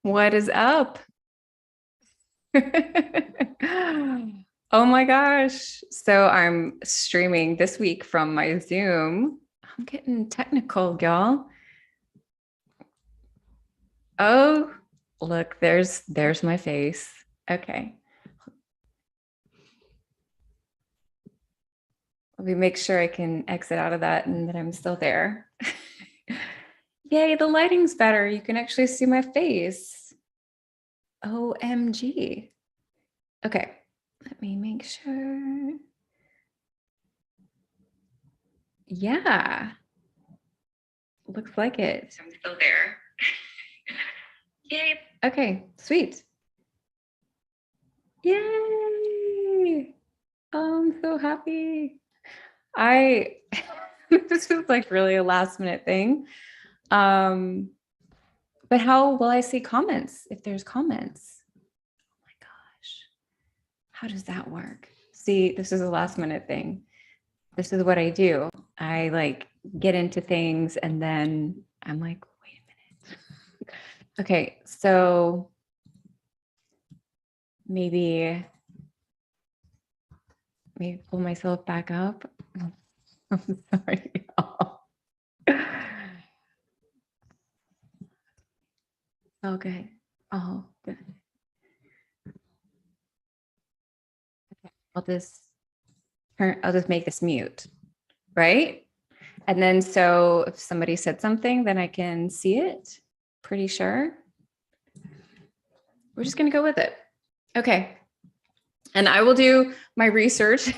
What is up? Oh my gosh. So I'm streaming this week from my Zoom. I'm getting technical, y'all. Oh, look, there's my face. Okay. Let me make sure I can exit out of that and that I'm still there. Yay, the lighting's better. You can actually see my face. OMG. Okay. Let me make sure. Yeah. Looks like it. I'm still there. Yay. Okay, sweet. Yay. Oh, I'm so happy. I this was like really a last minute thing. Um, but how will I see comments if there's comments? Oh my gosh. How does that work? See, this is a last minute thing. This is what I do. I like get into things and then I'm like, wait a minute. Okay, so maybe pull myself back up. I'm sorry, y'all. Oh, good. Oh, good. Okay. I'll just make this mute, right? And then so if somebody said something, then I can see it. Pretty sure. We're just gonna go with it. Okay. And I will do my research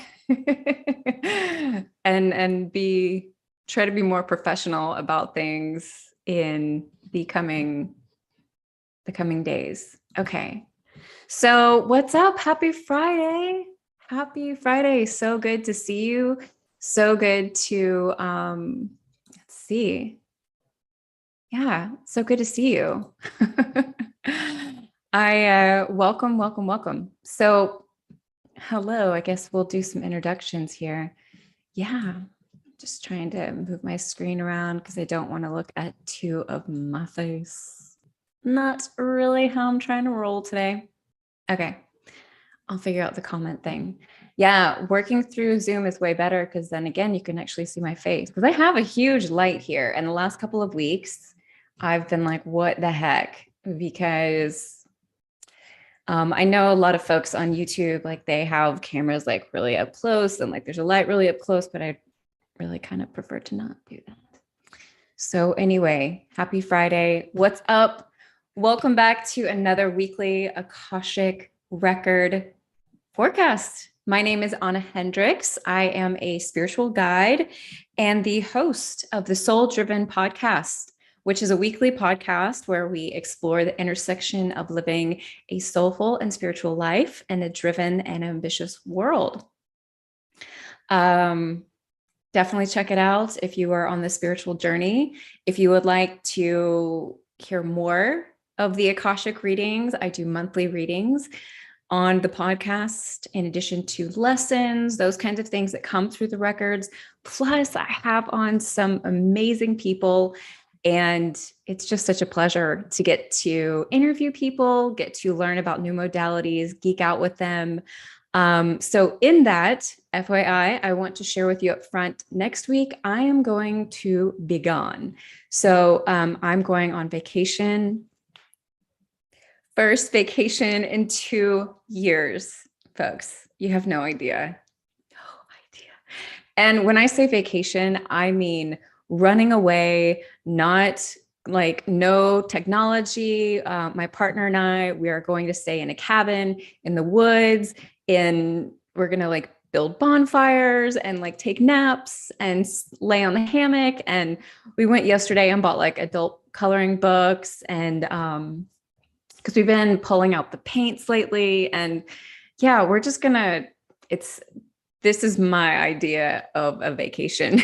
and try to be more professional about things in the coming days. Okay. So what's up? Happy Friday. Happy Friday. So good to see you. So good to let's see. Yeah, so good to see you. I welcome. So hello, I guess we'll do some introductions here. Yeah, just trying to move my screen around because I don't want to look at two of my face. Not really how I'm trying to roll today. Okay, I'll figure out the comment thing. Yeah, working through Zoom is way better because then again, you can actually see my face because I have a huge light here. And the last couple of weeks, I've been like, what the heck? Because I know a lot of folks on YouTube, like they have cameras like really up close and like there's a light really up close, but I really kind of prefer to not do that. So anyway, happy Friday. What's up? Welcome back to another weekly Akashic Record Forecast. My name is Ahna Hendrix. I am a spiritual guide and the host of the Soul Driven podcast, which is a weekly podcast where we explore the intersection of living a soulful and spiritual life in a driven and ambitious world. Definitely check it out if you are on the spiritual journey. If you would like to hear more of the Akashic readings, I do monthly readings on the podcast, in addition to lessons, those kinds of things that come through the records. Plus, I have on some amazing people, and it's just such a pleasure to get to interview people, get to learn about new modalities, geek out with them. So in that, FYI, I want to share with you up front, next week, I am going to be gone. So I'm going on vacation. First vacation in 2 years, folks. You have no idea. No idea. And when I say vacation, I mean running away, not like no technology. My partner and I, we are going to stay in a cabin in the woods, we're going to like build bonfires and like take naps and lay on the hammock. And we went yesterday and bought like adult coloring books and because we've been pulling out the paints lately. And yeah, we're just gonna, this is my idea of a vacation.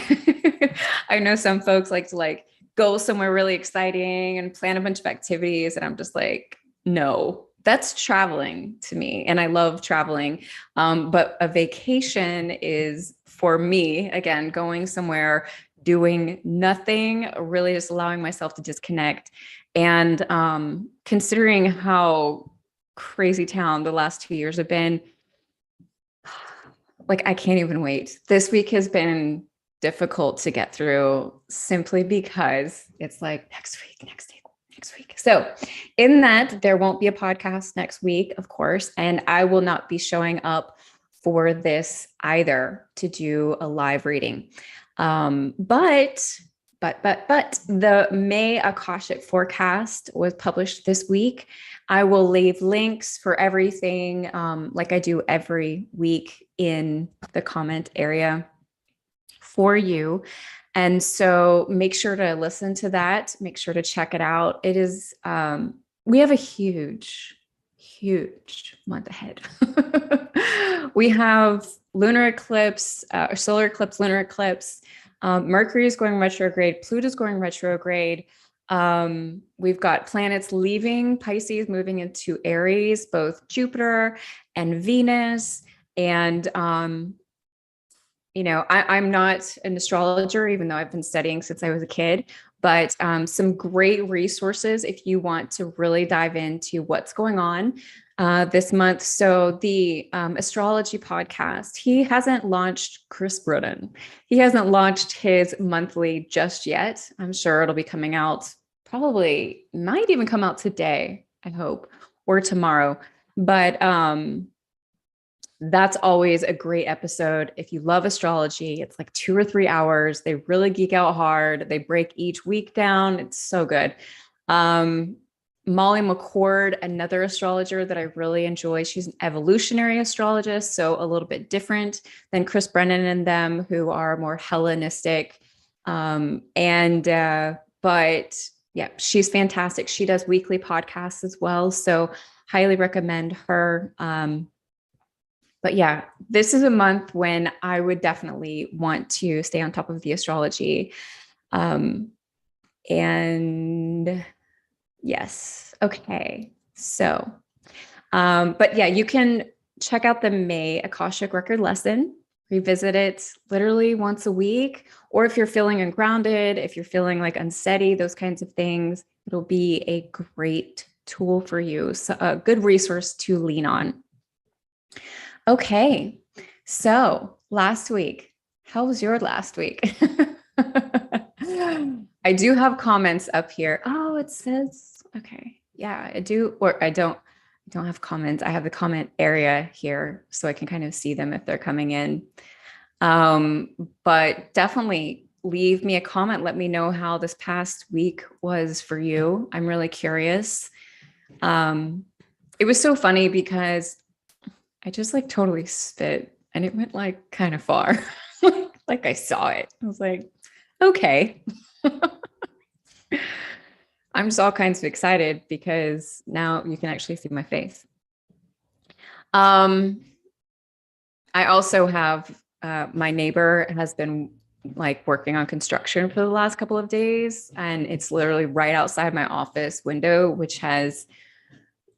I know some folks like to like go somewhere really exciting and plan a bunch of activities. And I'm just like, no, that's traveling to me. And I love traveling. But a vacation is for me, again, going somewhere doing nothing, really just allowing myself to disconnect. And considering how crazy town the last 2 years have been, like, I can't even wait. This week has been difficult to get through simply because it's like next week, next week, next week. So in that, there won't be a podcast next week, of course, and I will not be showing up for this either to do a live reading. But the May Akashic Forecast was published this week. I will leave links for everything, like I do every week, in the comment area for you. And so make sure to listen to that. Make sure to check it out. It is, we have a huge month ahead. We have lunar eclipse, solar eclipse, lunar eclipse. Mercury is going retrograde. Pluto is going retrograde. We've got planets leaving Pisces, moving into Aries, both Jupiter and Venus. And, you know, I'm not an astrologer, even though I've been studying since I was a kid, but some great resources if you want to really dive into what's going on this month. So the astrology podcast, he hasn't launched, Chris Brennan. He hasn't launched his monthly just yet. I'm sure it'll be coming out, probably might even come out today, I hope, or tomorrow. But that's always a great episode. If you love astrology, it's like 2 or 3 hours. They really geek out hard. They break each week down. It's so good. Molly McCord, another astrologer that I really enjoy. She's an evolutionary astrologist, so a little bit different than Chris Brennan and them, who are more Hellenistic. But yeah, she's fantastic. She does weekly podcasts as well. So highly recommend her. But yeah, this is a month when I would definitely want to stay on top of the astrology. And yes, okay. So, but yeah, you can check out the May Akashic Record lesson, revisit it literally once a week. Or if you're feeling ungrounded, if you're feeling like unsteady, those kinds of things, it'll be a great tool for you. So a good resource to lean on. Okay, so last week, how was your last week? I do have comments up here. Oh, it says, okay, yeah, I do, or I don't have comments. I have the comment area here so I can kind of see them if they're coming in. But definitely leave me a comment. Let me know how this past week was for you. I'm really curious. It was so funny because I just like totally spit and it went like kind of far. Like I saw it. I was like, okay. I'm just all kinds of excited because now you can actually see my face. I also have, my neighbor has been like working on construction for the last couple of days, and it's literally right outside my office window, which has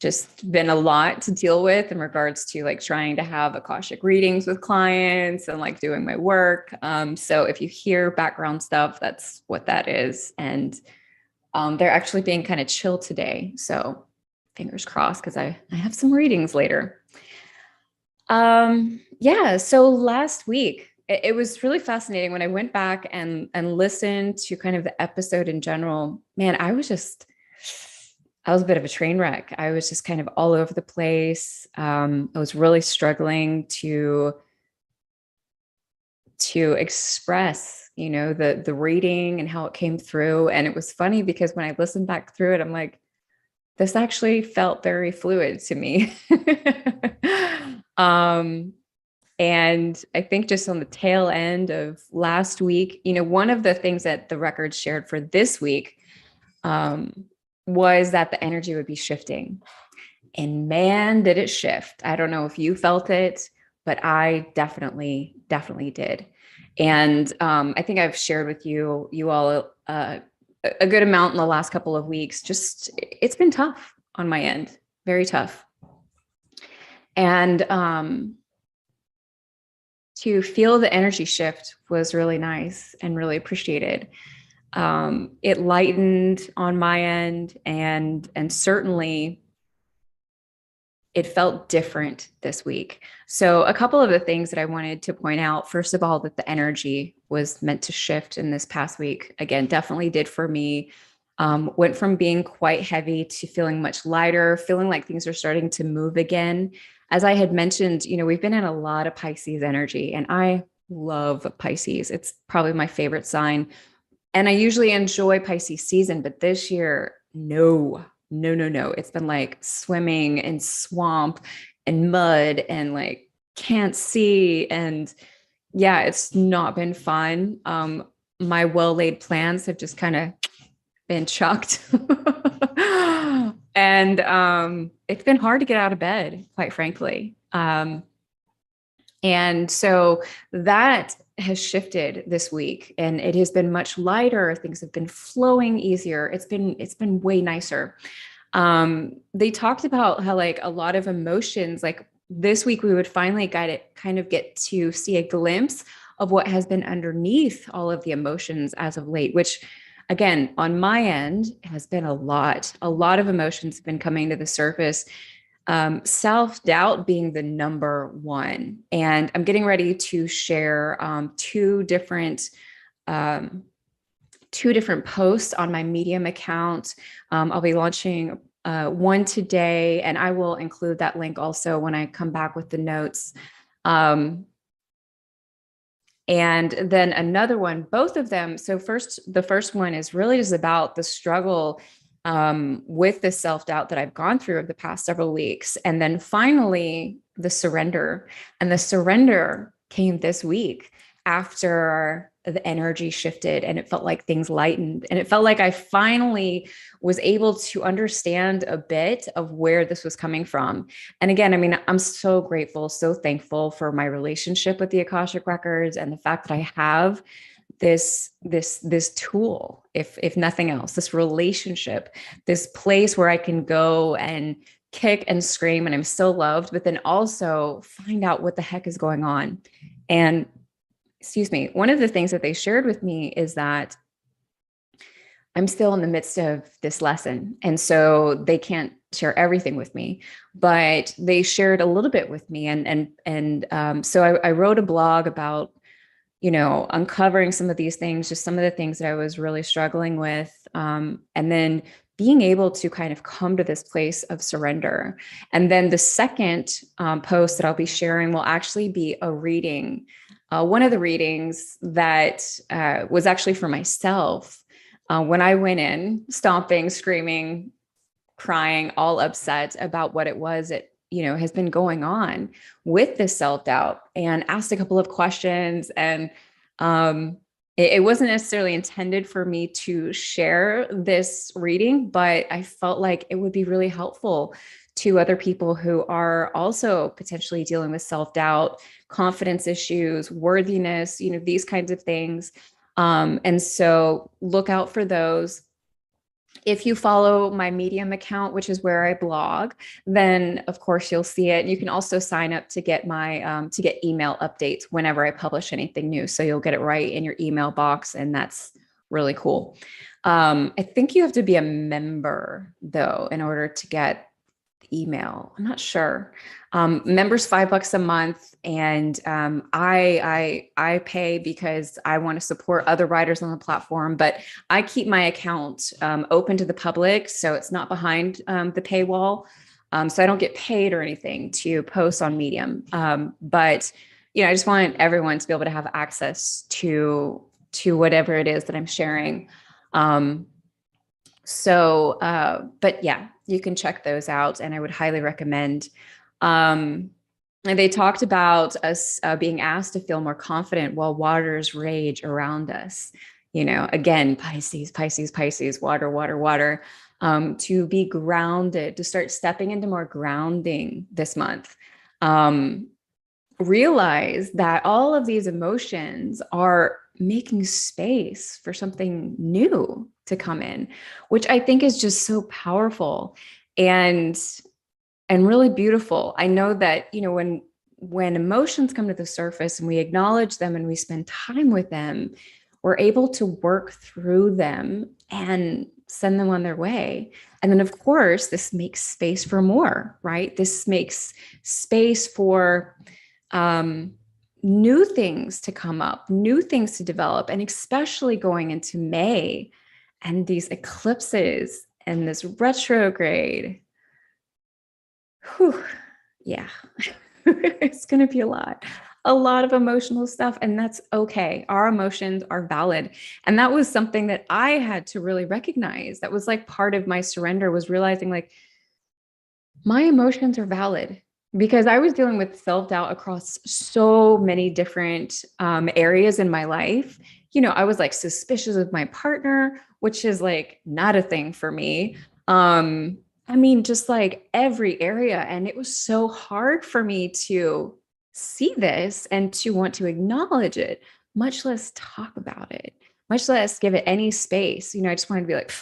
just been a lot to deal with in regards to like trying to have Akashic readings with clients and like doing my work. So if you hear background stuff, that's what that is. And they're actually being kind of chill today. So fingers crossed, because I have some readings later. Yeah, so last week, it was really fascinating when I went back and listened to kind of the episode in general. Man, I was a bit of a train wreck. I was just kind of all over the place. I was really struggling to express, you know, the reading and how it came through. And it was funny because when I listened back through it, I'm like, this actually felt very fluid to me. And I think just on the tail end of last week, you know, one of the things that the record shared for this week, was that the energy would be shifting. And man, did it shift. I don't know if you felt it, but I definitely did. And I think I've shared with you all a good amount in the last couple of weeks. Just, it's been tough on my end, very tough. And to feel the energy shift was really nice and really appreciated. It lightened on my end, and certainly it felt different this week. So a couple of the things that I wanted to point out, first of all, that the energy was meant to shift in this past week. Again, definitely did for me. Went from being quite heavy to feeling much lighter, feeling like things are starting to move again. As I had mentioned, we've been in a lot of Pisces energy, and I love Pisces. It's probably my favorite sign. And I usually enjoy Pisces season, but this year, no, no, no, no. It's been like swimming in swamp and mud and like can't see. And yeah, it's not been fun. My well-laid plans have just kind of been chucked. And it's been hard to get out of bed, quite frankly. And so that has shifted this week, and it has been much lighter. Things have been flowing easier. It's been way nicer. They talked about how like a lot of emotions, like this week we would finally kind of get to see a glimpse of what has been underneath all of the emotions as of late, which again, on my end has been a lot of emotions have been coming to the surface. Self-doubt being the number one. And I'm getting ready to share two different posts on my Medium account. I'll be launching one today, and I will include that link also when I come back with the notes. And then another one, both of them. So the first one is really just about the struggle with the self-doubt that I've gone through over the past several weeks. And then finally the surrender. And the surrender came this week after the energy shifted, and it felt like things lightened. And it felt like I finally was able to understand a bit of where this was coming from. And again, I mean, I'm so grateful, so thankful for my relationship with the Akashic Records and the fact that I have this tool, if nothing else, this relationship, this place where I can go and kick and scream and I'm still loved, but then also find out what the heck is going on. And excuse me, one of the things that they shared with me is that I'm still in the midst of this lesson. And so they can't share everything with me, but they shared a little bit with me. So I wrote a blog about uncovering some of these things, just some of the things that I was really struggling with. And then being able to kind of come to this place of surrender. And then the second post that I'll be sharing will actually be a reading. One of the readings that was actually for myself when I went in, stomping, screaming, crying, all upset about what it was that has been going on with this self-doubt, and asked a couple of questions. And it wasn't necessarily intended for me to share this reading, but I felt like it would be really helpful to other people who are also potentially dealing with self-doubt, confidence issues, worthiness, these kinds of things. And so look out for those. If you follow my Medium account, which is where I blog, then of course you'll see it. You can also sign up to get my to get email updates whenever I publish anything new. So you'll get it right in your email box, and that's really cool. I think you have to be a member though in order to get the email. I'm not sure. Members $5 a month, and I pay because I want to support other writers on the platform. But I keep my account open to the public, so it's not behind the paywall. So I don't get paid or anything to post on Medium. But I just want everyone to be able to have access to whatever it is that I'm sharing. But yeah, you can check those out, and I would highly recommend. And they talked about us being asked to feel more confident while waters rage around us. Again, Pisces, water, water, water. To be grounded, to start stepping into more grounding this month. Realize that all of these emotions are making space for something new to come in, which I think is just so powerful and really beautiful. I know that, when when emotions come to the surface and we acknowledge them and we spend time with them, we're able to work through them and send them on their way. And then, of course, this makes space for more, right? This makes space for new things to come up, new things to develop, and especially going into May and these eclipses and this retrograde. Whew, yeah, it's going to be a lot of emotional stuff, and that's okay. Our emotions are valid. And that was something that I had to really recognize. That was like part of my surrender, was realizing like my emotions are valid, because I was dealing with self-doubt across so many different areas in my life. You know, I was like suspicious of my partner, which is like not a thing for me. I mean, just like every area. And it was so hard for me to see this and to want to acknowledge it, much less talk about it, much less give it any space. You know, I just wanted to be like,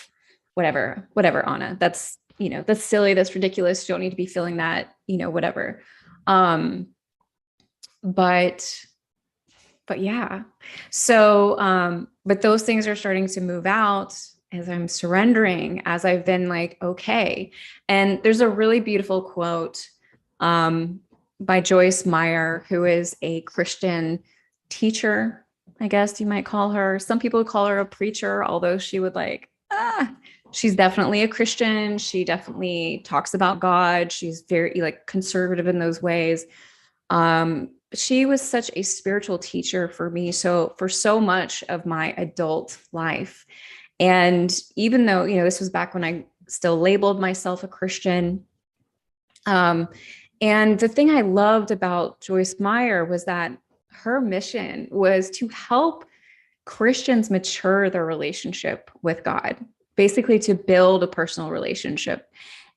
whatever, Anna, that's, you know, that's silly. That's ridiculous. You don't need to be feeling that, you know, whatever. But yeah. So, but those things are starting to move out as I'm surrendering, as I've been like, okay. And there's a really beautiful quote, by Joyce Meyer, who is a Christian teacher, I guess you might call her. Some people call her a preacher, although she would like, she's definitely a Christian. She definitely talks about God. She's very like conservative in those ways. She was such a spiritual teacher for me. So for so much of my adult life. And even though, you know, this was back when I still labeled myself a Christian. And the thing I loved about Joyce Meyer was that her mission was to help Christians mature their relationship with God, basically to build a personal relationship.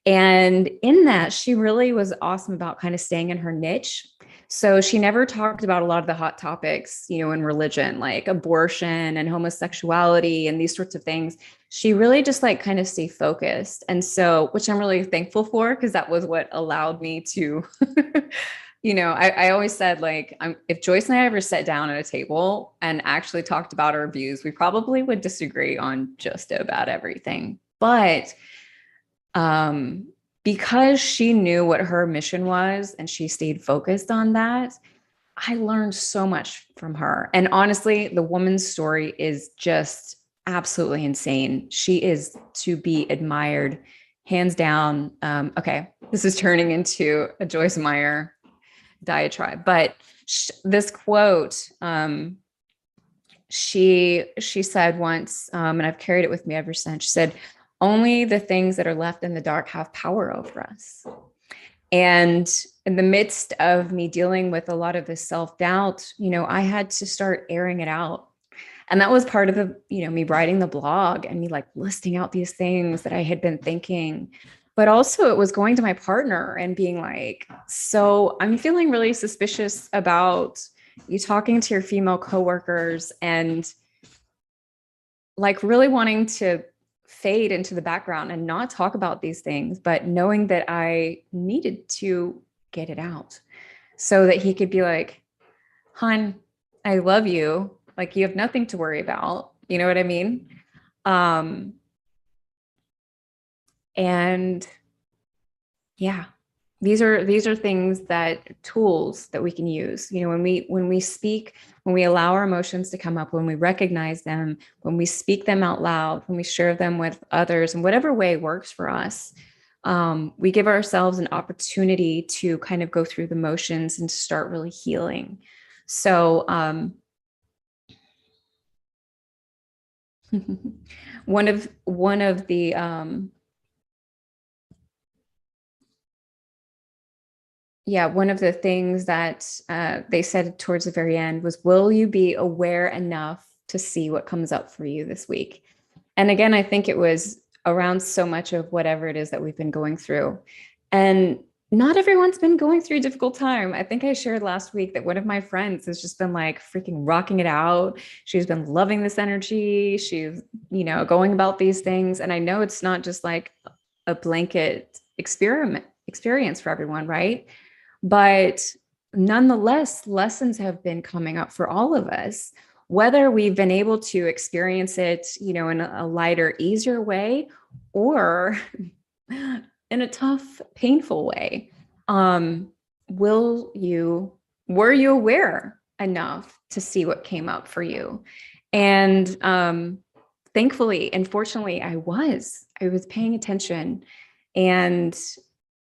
And in that, she really was awesome about kind of staying in her niche. So she never talked about a lot of the hot topics, you know, in religion, like abortion and homosexuality and these sorts of things. She really just like kind of stay focused. And so, which I'm really thankful for, because that was what allowed me to, you know, I always said like, if Joyce and I ever sat down at a table and actually talked about our views, we probably would disagree on just about everything. But because she knew what her mission was and she stayed focused on that, I learned so much from her. And honestly, the woman's story is just absolutely insane. She is to be admired, hands down. Okay, this is turning into a Joyce Meyer diatribe, but this quote, she said once, and I've carried it with me ever since. She said, "Only the things that are left in the dark have power over us." And in the midst of me dealing with a lot of this self-doubt, you know, I had to start airing it out. And that was part of the, you know, me writing the blog and me like listing out these things that I had been thinking. But also it was going to my partner and being like, so I'm feeling really suspicious about you talking to your female coworkers and like really wanting to fade into the background and not talk about these things, but knowing that I needed to get it out so that he could be like, "Hun, I love you. Like you have nothing to worry about." You know what I mean? And yeah, these are things, that tools that we can use. You know, when we speak, when we allow our emotions to come up, when we recognize them, when we speak them out loud, when we share them with others in whatever way works for us, we give ourselves an opportunity to kind of go through the motions and start really healing. So one of the one of the things that they said towards the very end was, "Will you be aware enough to see what comes up for you this week?" And again, I think it was around so much of whatever it is that we've been going through. And not everyone's been going through a difficult time. I think I shared last week that one of my friends has just been like freaking rocking it out. She's been loving this energy. She's, you know, going about these things. And I know it's not just like a blanket experience for everyone, right? But nonetheless, lessons have been coming up for all of us, whether we've been able to experience it, you know, in a lighter, easier way, or in a tough, painful way. Were you aware enough to see what came up for you? And thankfully and fortunately, I was paying attention. And,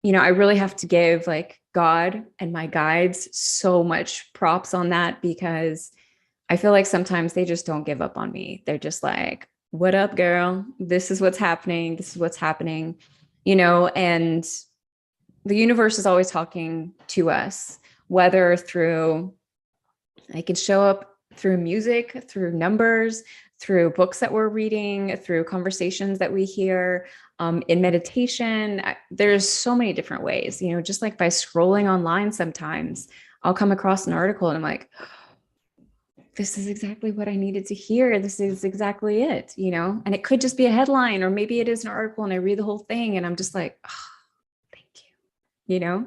you know, I really have to give like God and my guides so much props on that, because I feel like sometimes they just don't give up on me. They're just like, what up, girl? This is what's happening. This is what's happening, you know, and the universe is always talking to us, whether through, I can show up through music, through numbers, through books that we're reading, through conversations that we hear, in meditation. There's so many different ways, you know, just like by scrolling online, sometimes I'll come across an article and I'm like, this is exactly what I needed to hear. This is exactly it, you know, and it could just be a headline, or maybe it is an article and I read the whole thing and I'm just like, oh, thank you. You know,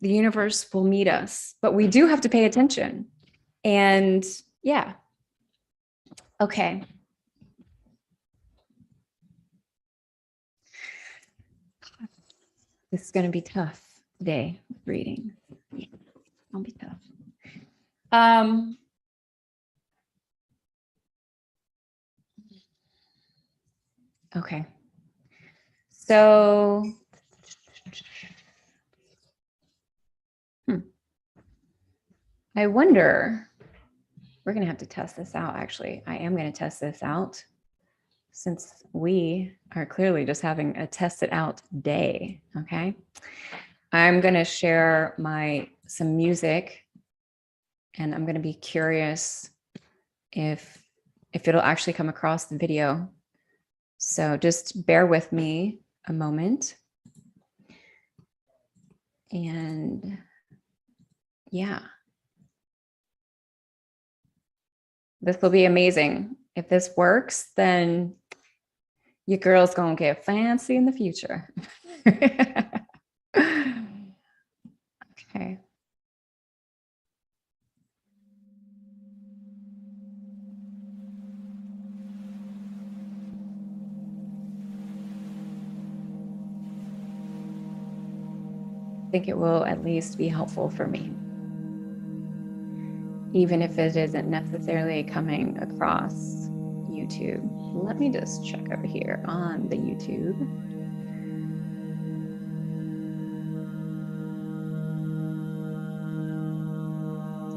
the universe will meet us, but we do have to pay attention. And yeah. Okay. This is going to be tough today with reading. It'll be tough. Okay. So I wonder, we're going to have to test this out. Actually, I am going to test this out, since we are clearly just having a test it out day. Okay. I'm going to share some music, and I'm going to be curious if it'll actually come across the video. So just bear with me a moment. And yeah, this will be amazing. If this works, then your girl's gonna get fancy in the future. Okay. I think it will at least be helpful for me, even if it isn't necessarily coming across YouTube. Let me just check over here on the YouTube.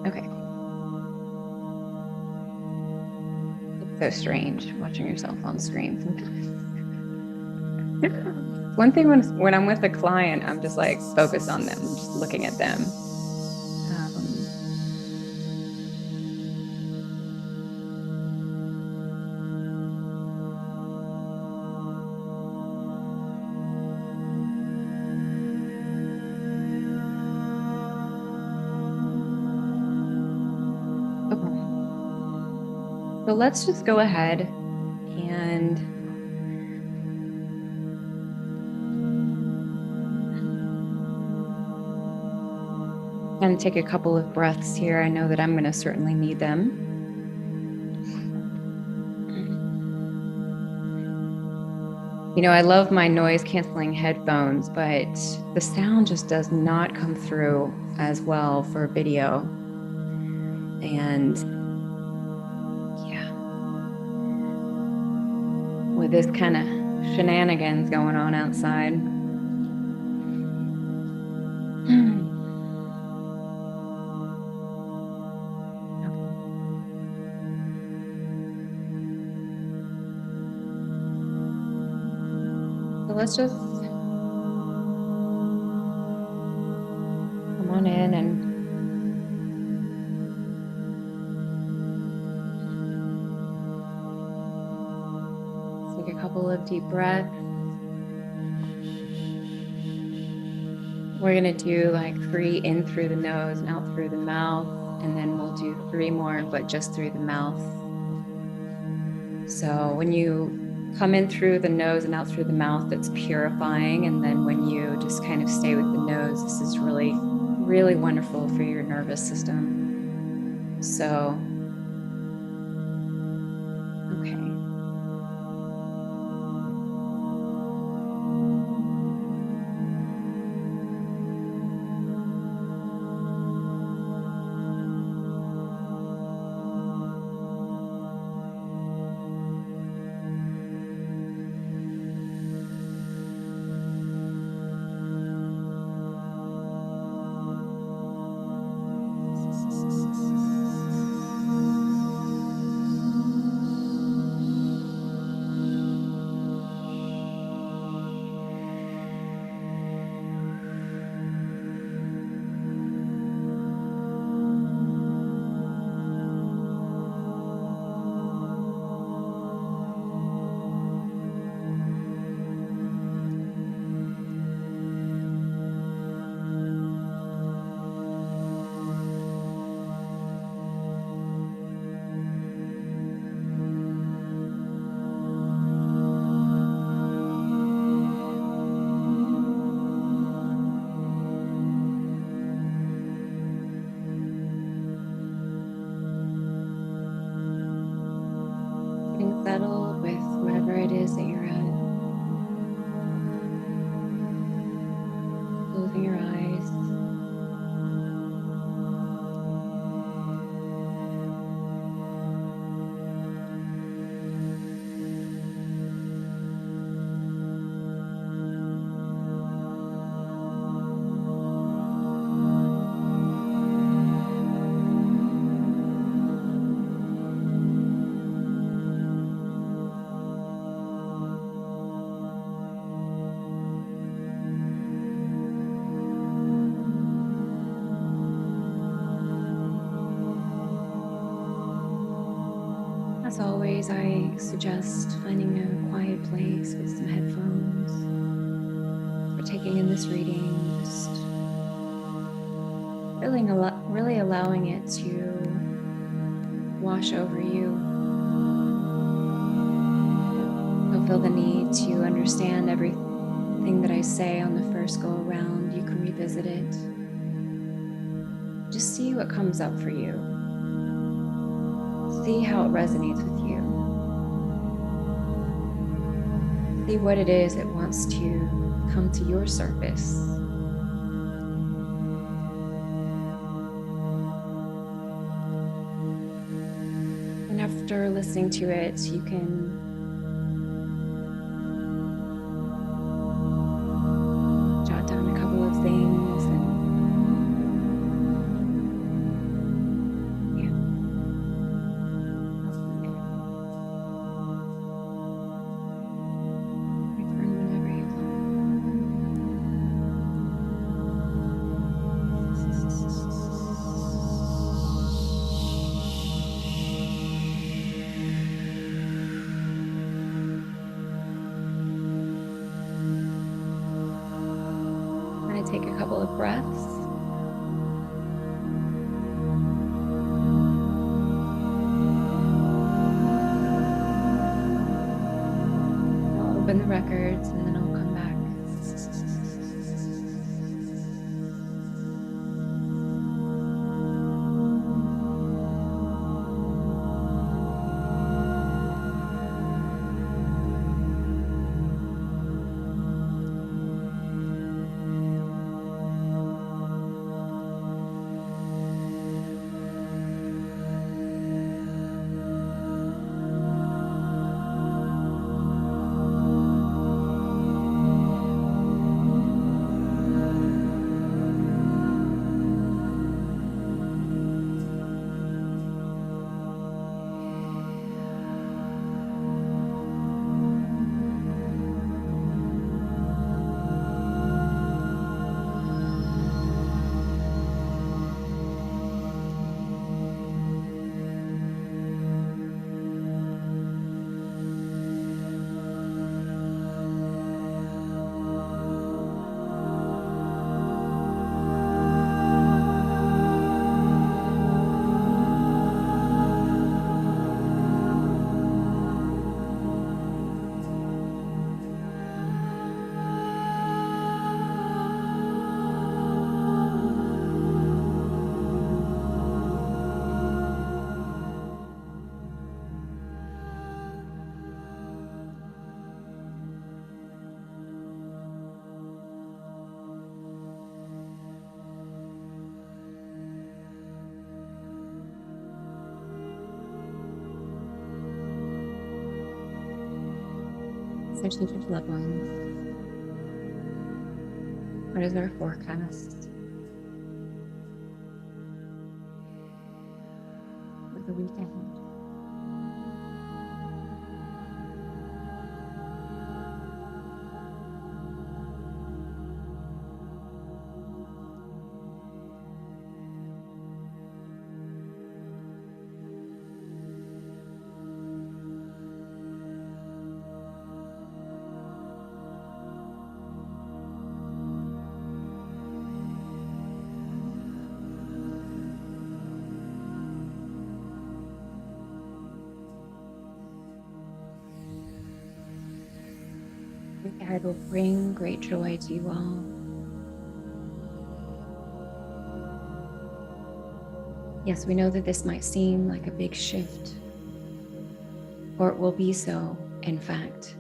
Okay. It's so strange watching yourself on screen sometimes. One thing when I'm with a client, I'm just like focused on them, just looking at them. So let's just go ahead and take a couple of breaths here. I know that I'm going to certainly need them. You know, I love my noise canceling headphones, but the sound just does not come through as well for video. And with this kind of shenanigans going on outside. So let's just come on in and take a couple of deep breaths. We're going to do like 3 in through the nose and out through the mouth. And then we'll do 3 more, but just through the mouth. So when you come in through the nose and out through the mouth, it's purifying. And then when you just kind of stay with the nose, this is really really wonderful for your nervous system. So, okay. Settled with whatever it is that you're at. Closing your eyes. As always, I suggest finding a quiet place with some headphones for taking in this reading, just really allowing it to wash over you. Don't feel the need to understand everything that I say on the first go around. You can revisit it. Just see what comes up for you. See how it resonates with you. See what it is it wants to come to your surface. And after listening to it, you can jot down a couple of things and take a couple of breaths. I'll open the records and then I'll come back. Associated loved ones. What is our forecast for the week ahead? God will bring great joy to you all. Yes, we know that this might seem like a big shift, or it will be so, in fact.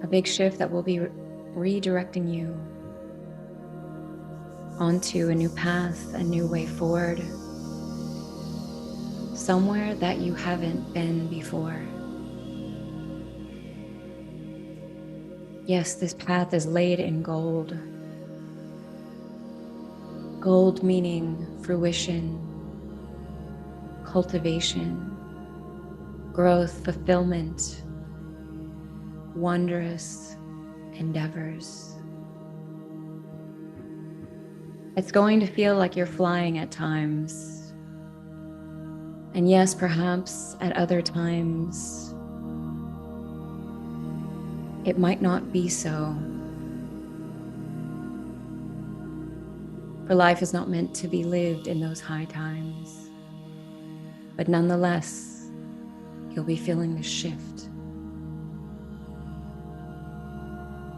A big shift that will be redirecting you onto a new path, a new way forward, somewhere that you haven't been before. Yes, this path is laid in gold. Gold meaning fruition, cultivation, growth, fulfillment, wondrous endeavors. It's going to feel like you're flying at times. And yes, perhaps at other times, it might not be so. For life is not meant to be lived in those high times. But nonetheless, you'll be feeling the shift.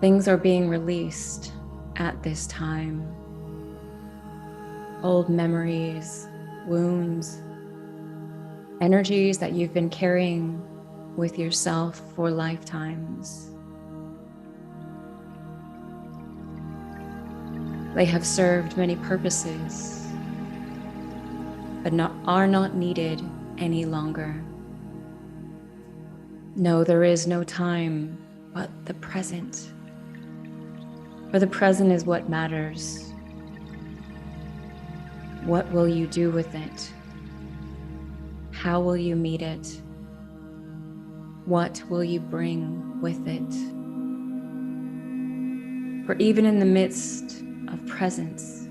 Things are being released at this time. Old memories, wounds, energies that you've been carrying with yourself for lifetimes. They have served many purposes, but are not needed any longer. No, there is no time but the present. For the present is what matters. What will you do with it? How will you meet it? What will you bring with it? For even in the midst of presence,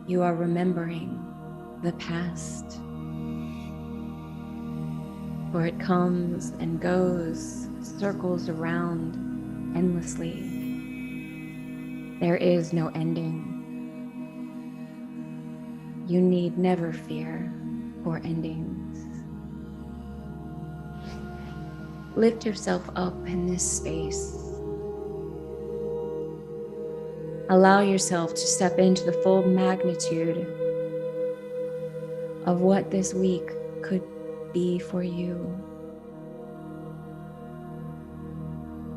you are remembering the past. For it comes and goes, circles around endlessly. There is no ending. You need never fear for endings. Lift yourself up in this space. Allow yourself to step into the full magnitude of what this week could be for you.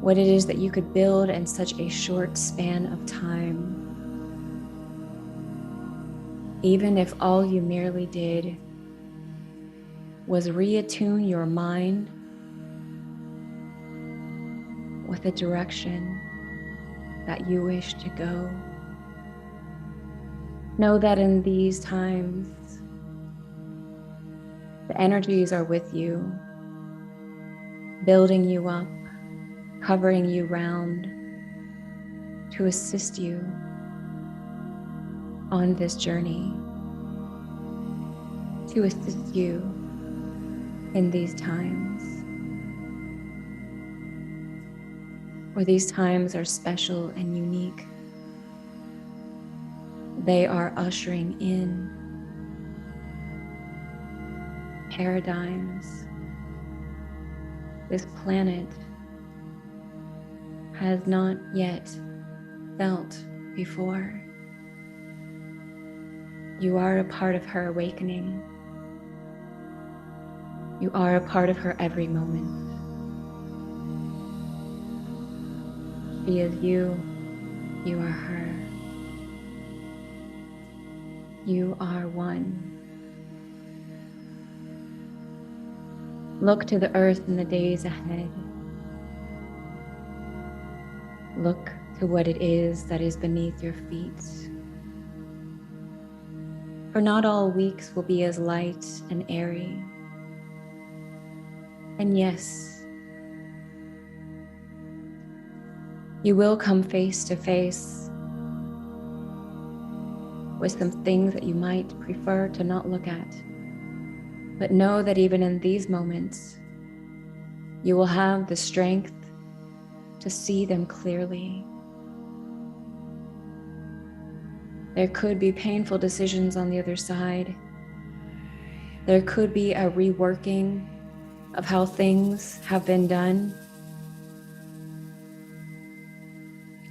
What it is that you could build in such a short span of time. Even if all you merely did was reattune your mind with a direction that you wish to go. Know that in these times, the energies are with you, building you up, covering you round to assist you on this journey, to assist you in these times. For these times are special and unique. They are ushering in paradigms this planet has not yet felt before. You are a part of her awakening. You are a part of her every moment. She is you, you are her. You are one. Look to the earth in the days ahead. Look to what it is that is beneath your feet. For not all weeks will be as light and airy. And yes, you will come face to face with some things that you might prefer to not look at. But know that even in these moments, you will have the strength to see them clearly. There could be painful decisions on the other side. There could be a reworking of how things have been done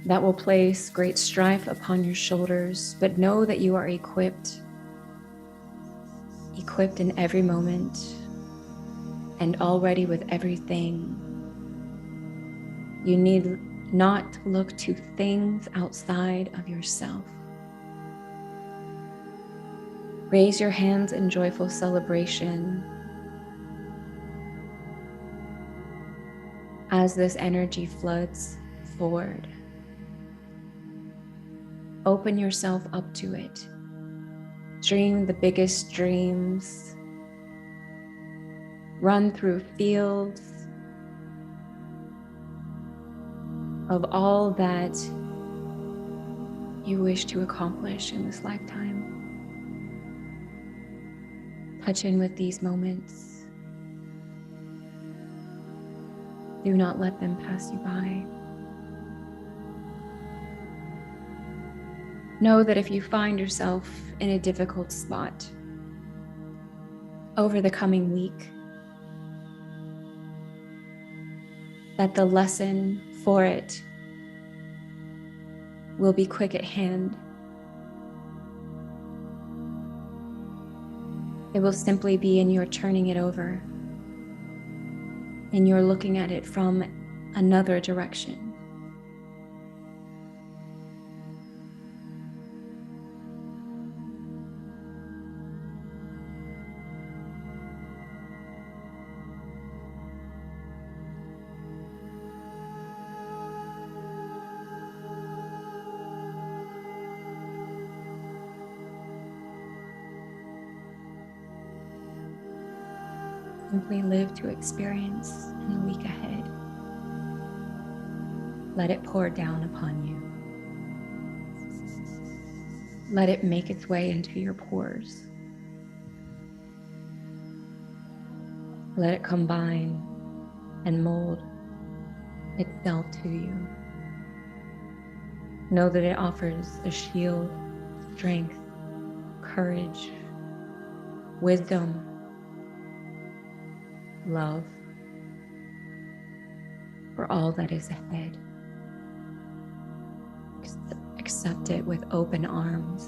that will place great strife upon your shoulders, but know that you are equipped in every moment and already with everything. You need not look to things outside of yourself. Raise your hands in joyful celebration as this energy floods forward. Open yourself up to it. Dream the biggest dreams. Run through fields of all that you wish to accomplish in this lifetime. Touch in with these moments. Do not let them pass you by. Know that if you find yourself in a difficult spot over the coming week, that the lesson for it will be quick at hand. It will simply be in your turning it over and you're looking at it from another direction. Simply live to experience in the week ahead. Let it pour down upon you. Let it make its way into your pores. Let it combine and mold itself to you. Know that it offers a shield, strength, courage, wisdom, love for all that is ahead. Accept it with open arms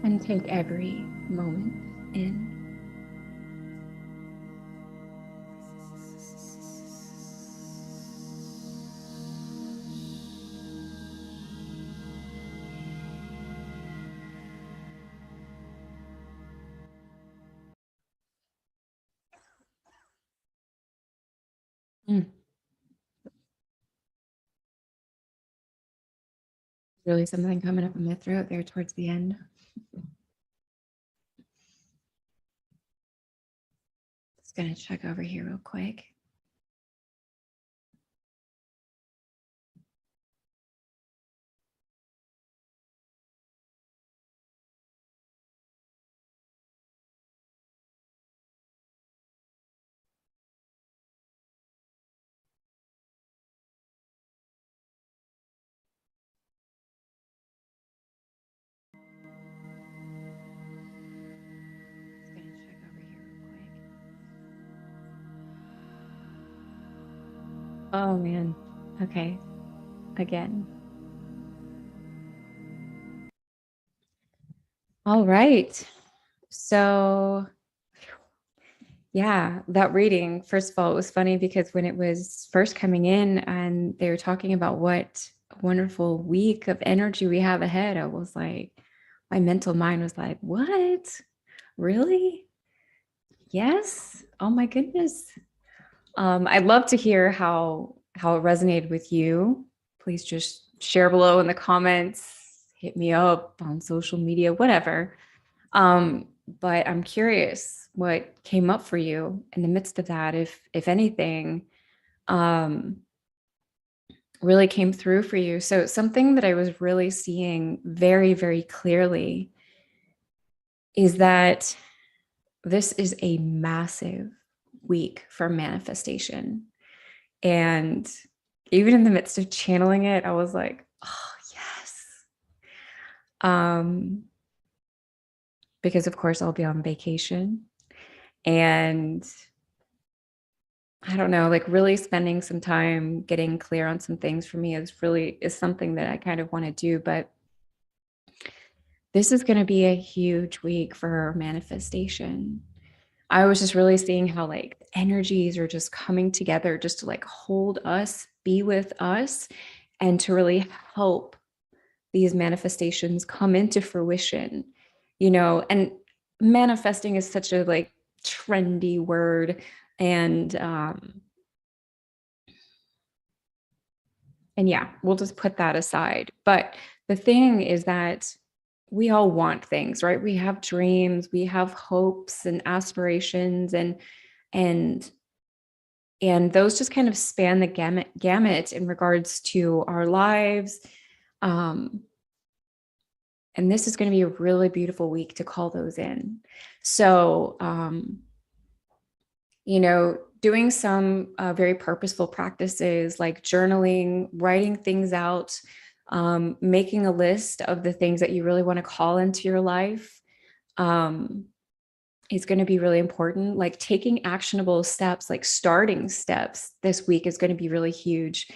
and take every moment in. Really something coming up in my throat there towards the end. Just gonna check over here real quick. Oh man. Okay. Again. All right. So yeah, that reading, first of all, it was funny because when it was first coming in and they were talking about what a wonderful week of energy we have ahead, I was like, my mental mind was like, what? Really? Yes. Oh my goodness. I'd love to hear how it resonated with you. Please just share below in the comments, hit me up on social media, whatever. But I'm curious what came up for you in the midst of that, if anything, um, really came through for you. So something that I was really seeing very, very clearly is that this is a massive week for manifestation. And even in the midst of channeling it, I was like, oh, yes. Because of course I'll be on vacation, and I don't know, like really spending some time getting clear on some things for me is something that I kind of want to do. But this is going to be a huge week for manifestation. I was just really seeing how like energies are just coming together just to like hold us, be with us, and to really help these manifestations come into fruition, and manifesting is such a like trendy word. And yeah, we'll just put that aside. But the thing is that we all want things, right? We have dreams, we have hopes and aspirations, and and those just kind of span the gamut in regards to our lives. And this is going to be a really beautiful week to call those in. So, doing some very purposeful practices like journaling, writing things out, making a list of the things that you really want to call into your life, is going to be really important. Like taking actionable steps, like starting steps this week is going to be really huge.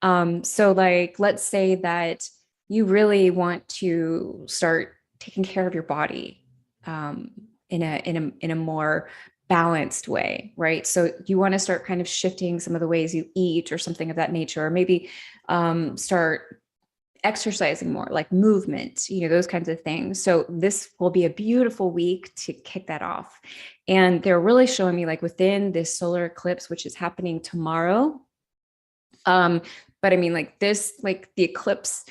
So like, let's say that you really want to start taking care of your body, in a more balanced way, right? So you want to start kind of shifting some of the ways you eat or something of that nature, or maybe start exercising more, like movement, those kinds of things. So this will be a beautiful week to kick that off. And they're really showing me like within this solar eclipse, which is happening tomorrow. But I mean, like this, like the eclipse,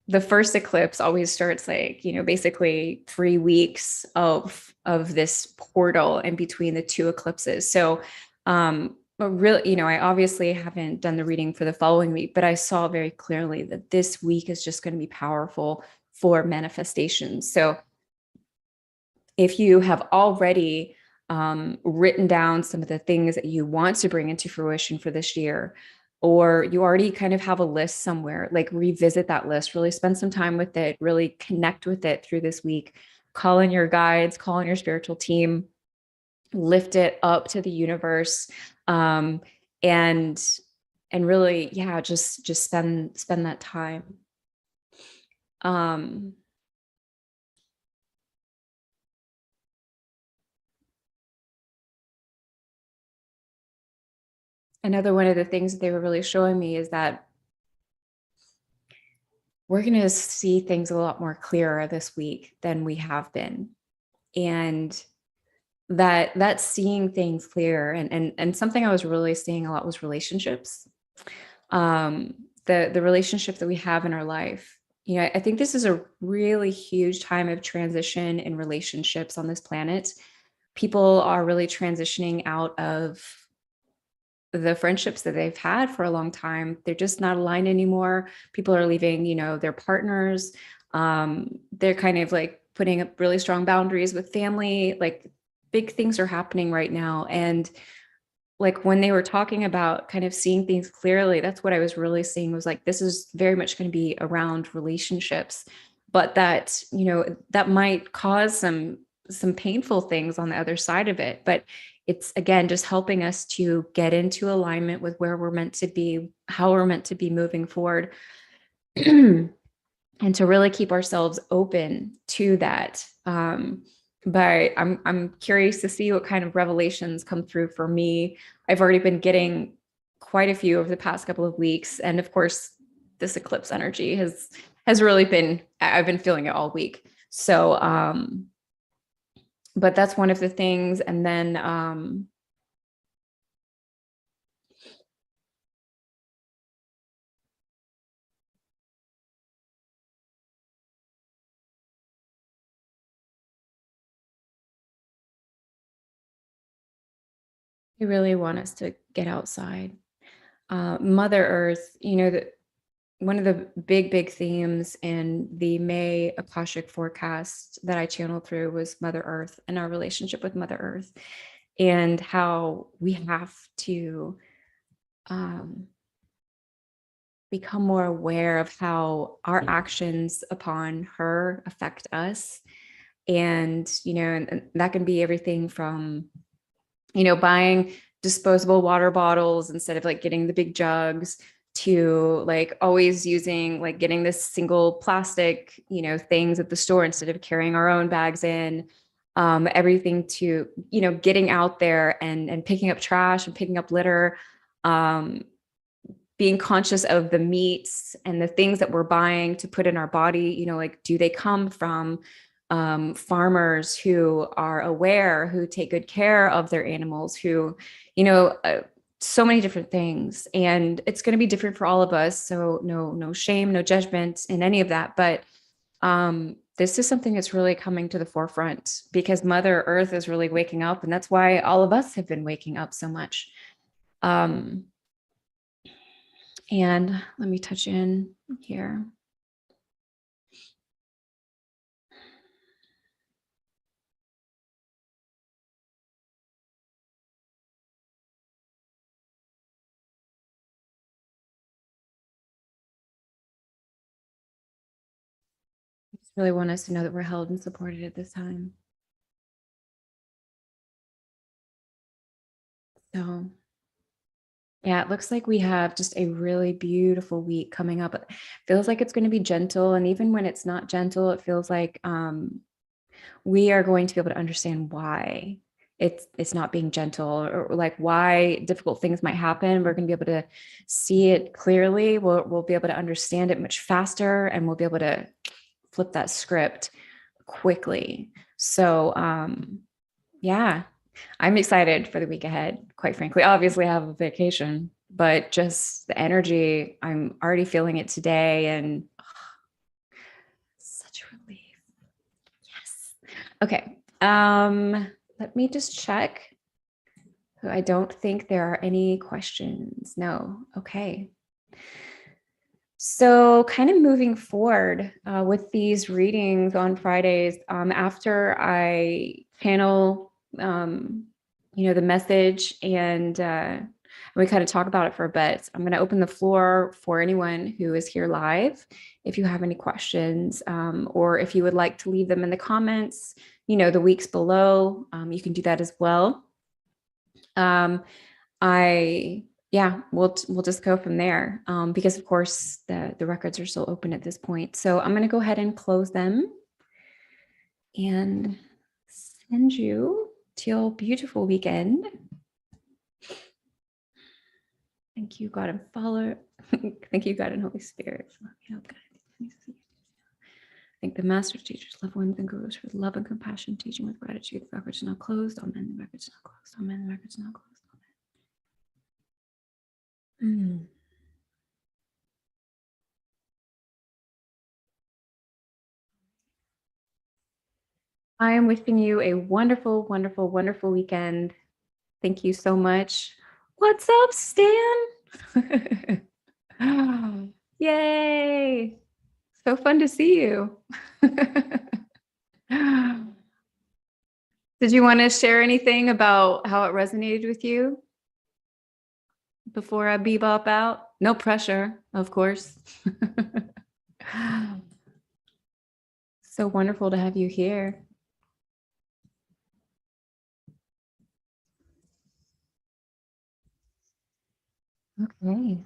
the first eclipse always starts like, basically 3 weeks of this portal in between the two eclipses. So, but really, I obviously haven't done the reading for the following week, but I saw very clearly that this week is just going to be powerful for manifestation. So if you have already written down some of the things that you want to bring into fruition for this year, or you already kind of have a list somewhere, like revisit that list, really spend some time with it, really connect with it through this week, call in your guides, call in your spiritual team, lift it up to the universe, and and really, yeah, just spend that time. Another one of the things that they were really showing me is that we're going to see things a lot more clearer this week than we have been. And that seeing things clear, and something I was really seeing a lot was relationships. The relationship that we have in our life. I think this is a really huge time of transition in relationships on this planet. People are really transitioning out of the friendships that they've had for a long time. They're just not aligned anymore. People are leaving, their partners. They're kind of like putting up really strong boundaries with family. Like big things are happening right now. And like when they were talking about kind of seeing things clearly, that's what I was really seeing, was like, this is very much going to be around relationships, but that, that might cause some painful things on the other side of it. But it's, again, just helping us to get into alignment with where we're meant to be, how we're meant to be moving forward, and to really keep ourselves open to that. But I'm curious to see what kind of revelations come through for me. I've already been getting quite a few over the past couple of weeks, and of course, this eclipse energy has really been, I've been feeling it all week. So but that's one of the things. And then we really want us to get outside. Mother Earth, you know, that one of the big themes in the May Akashic forecast that I channeled through was Mother Earth and our relationship with Mother Earth, and how we have to become more aware of how our actions upon her affect us. And, you know, and that can be everything from, you know, buying disposable water bottles instead of like getting the big jugs, to like always using, like getting this single plastic, you know, things at the store instead of carrying our own bags in. Everything to, you know, getting out there and picking up trash and picking up litter. Being conscious of the meats and the things that we're buying to put in our body, you know, like, do they come from farmers who are aware, who take good care of their animals, who, you know, so many different things. And it's going to be different for all of us. So no shame, no judgment in any of that. But this is something that's really coming to the forefront because Mother Earth is really waking up. And that's why all of us have been waking up so much. And let me touch in here. I just really want us to know that we're held and supported at this time. So yeah, it looks like we have just a really beautiful week coming up. It feels like it's going to be gentle. And even when it's not gentle, it feels like we are going to be able to understand why it's not being gentle, or like why difficult things might happen. We're going to be able to see it clearly. We'll be able to understand it much faster, and we'll be able to flip that script quickly. So yeah, I'm excited for the week ahead, quite frankly. Obviously, I have a vacation, but just the energy, I'm already feeling it today, and such a relief. Yes. Okay. Let me just check. I don't think there are any questions. No. Okay. So kind of moving forward with these readings on Fridays, after I channel, you know, the message, and we kind of talk about it for a bit, I'm going to open the floor for anyone who is here live. If you have any questions, or if you would like to leave them in the comments, you know, the weeks below, you can do that as well. Yeah, we'll just go from there, because of course the records are still open at this point. So I'm going to go ahead and close them and send you to your beautiful weekend. Thank you, God and Father. Thank you, God and Holy Spirit. Thank the masters, teachers, loved ones, and gurus for the love and compassion, teaching with gratitude. The records are now closed. Amen. The records are now closed. Amen. The records are now closed. Amen. I am wishing you a wonderful, wonderful, wonderful weekend. Thank you so much. What's up, Stan? Yay. So fun to see you. Did you want to share anything about how it resonated with you before I bebop out? No pressure, of course. So wonderful to have you here. Okay.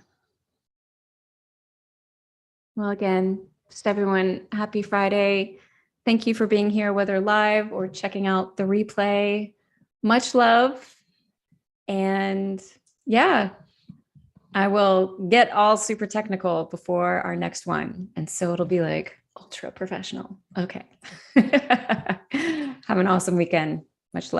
Well, again, just everyone, happy Friday. Thank you for being here, whether live or checking out the replay. Much love. And yeah, I will get all super technical before our next one. And so it'll be like ultra professional. Okay. Have an awesome weekend. Much love.